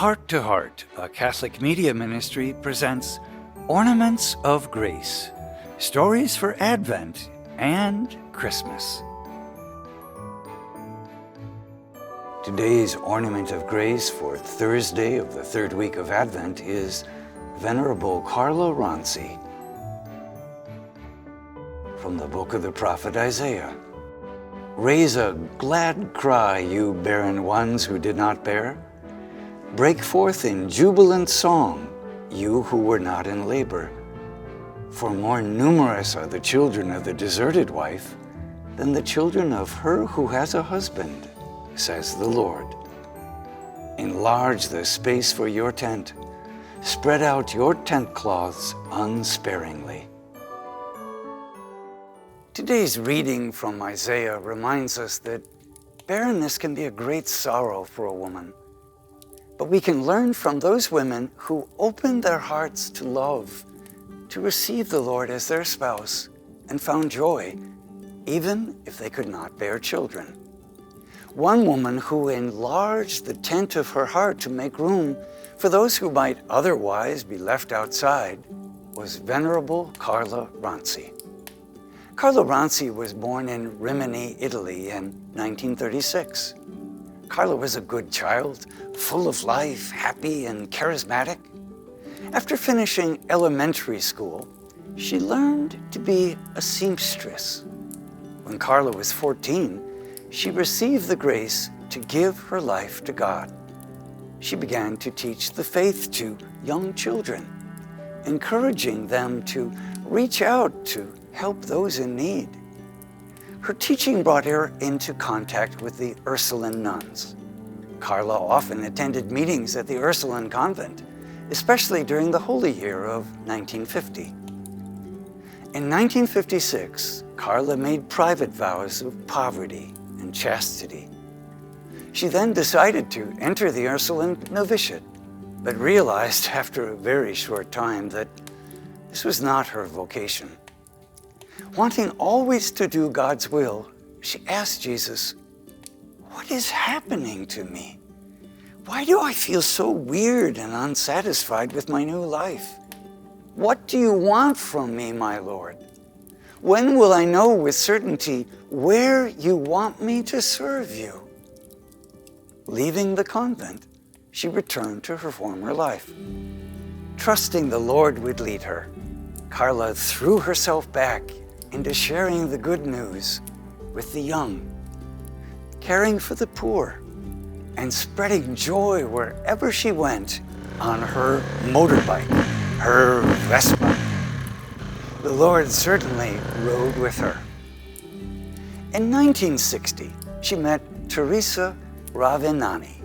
Heart to Heart, a Catholic media ministry, presents Ornaments of Grace, stories for Advent and Christmas. Today's Ornament of Grace for Thursday of the third week of Advent is Venerable Carla Ronci. From the book of the prophet Isaiah. Raise a glad cry, you barren ones who did not bear. Break forth in jubilant song, you who were not in labor. For more numerous are the children of the deserted wife than the children of her who has a husband, says the Lord. Enlarge the space for your tent. Spread out your tent cloths unsparingly. Today's reading from Isaiah reminds us that barrenness can be a great sorrow for a woman. But we can learn from those women who opened their hearts to love, to receive the Lord as their spouse, and found joy, even if they could not bear children. One woman who enlarged the tent of her heart to make room for those who might otherwise be left outside was Venerable Carla Ronci. Carla Ronci was born in Rimini, Italy in 1936. Carla was a good child, full of life, happy and charismatic. After finishing elementary school, she learned to be a seamstress. When Carla was 14, she received the grace to give her life to God. She began to teach the faith to young children, encouraging them to reach out to help those in need. Her teaching brought her into contact with the Ursuline nuns. Carla often attended meetings at the Ursuline convent, especially during the Holy Year of 1950. In 1956, Carla made private vows of poverty and chastity. She then decided to enter the Ursuline novitiate, but realized after a very short time that this was not her vocation. Wanting always to do God's will, she asked Jesus, "What is happening to me? Why do I feel so weird and unsatisfied with my new life? What do you want from me, my Lord? When will I know with certainty where you want me to serve you?" Leaving the convent, she returned to her former life. Trusting the Lord would lead her, Carla threw herself back into sharing the good news with the young, caring for the poor, and spreading joy wherever she went on her motorbike, her Vespa. The Lord certainly rode with her. In 1960, she met Teresa Ravenani,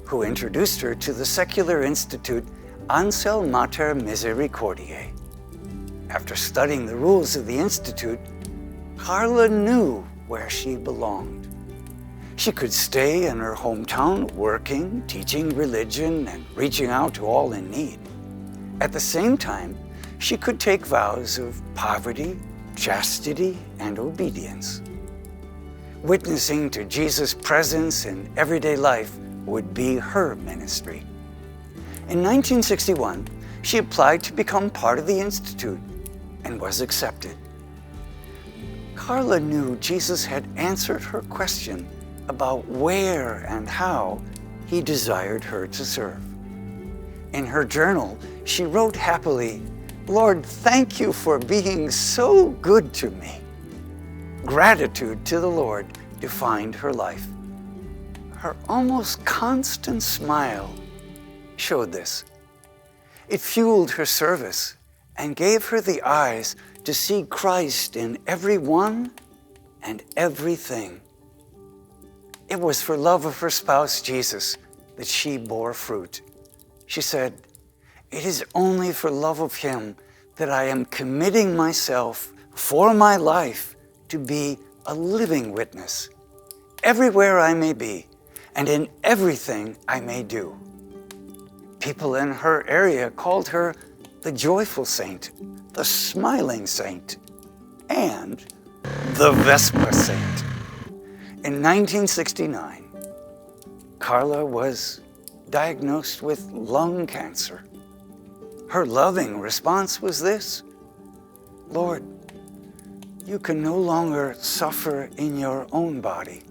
who introduced her to the secular institute Ansel Mater Misericordiae. After studying the rules of the institute, Carla knew where she belonged. She could stay in her hometown working, teaching religion, and reaching out to all in need. At the same time, she could take vows of poverty, chastity, and obedience. Witnessing to Jesus' presence in everyday life would be her ministry. In 1961, she applied to become part of the institute and was accepted. Carla knew Jesus had answered her question about where and how he desired her to serve. In her journal, she wrote happily, "Lord, thank you for being so good to me." Gratitude to the Lord defined her life. Her almost constant smile showed this. It fueled her service and gave her the eyes to see Christ in everyone and everything. It was for love of her spouse, Jesus, that she bore fruit. She said, "It is only for love of him that I am committing myself for my life to be a living witness, everywhere I may be and in everything I may do." People in her area called her the joyful saint, the smiling saint, and the Vespa saint. In 1969, Carla was diagnosed with lung cancer. Her loving response was this: Lord, you can no longer suffer in your own body,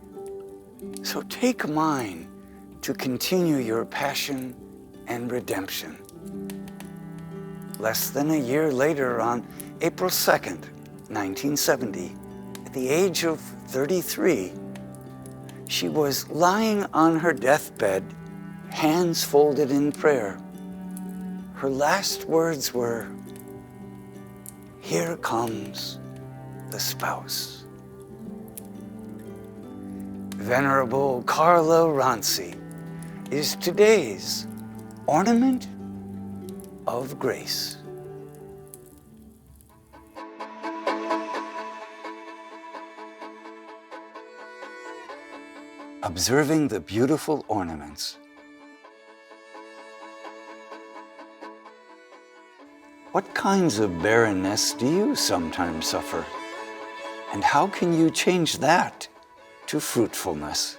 so take mine to continue your passion and redemption. Less than a year later, on April 2nd, 1970, at the age of 33, she was lying on her deathbed, hands folded in prayer. Her last words were, "Here comes the spouse." Venerable Carla Ronci is today's ornament of grace. Observing the beautiful ornaments. What kinds of barrenness do you sometimes suffer? And how can you change that to fruitfulness?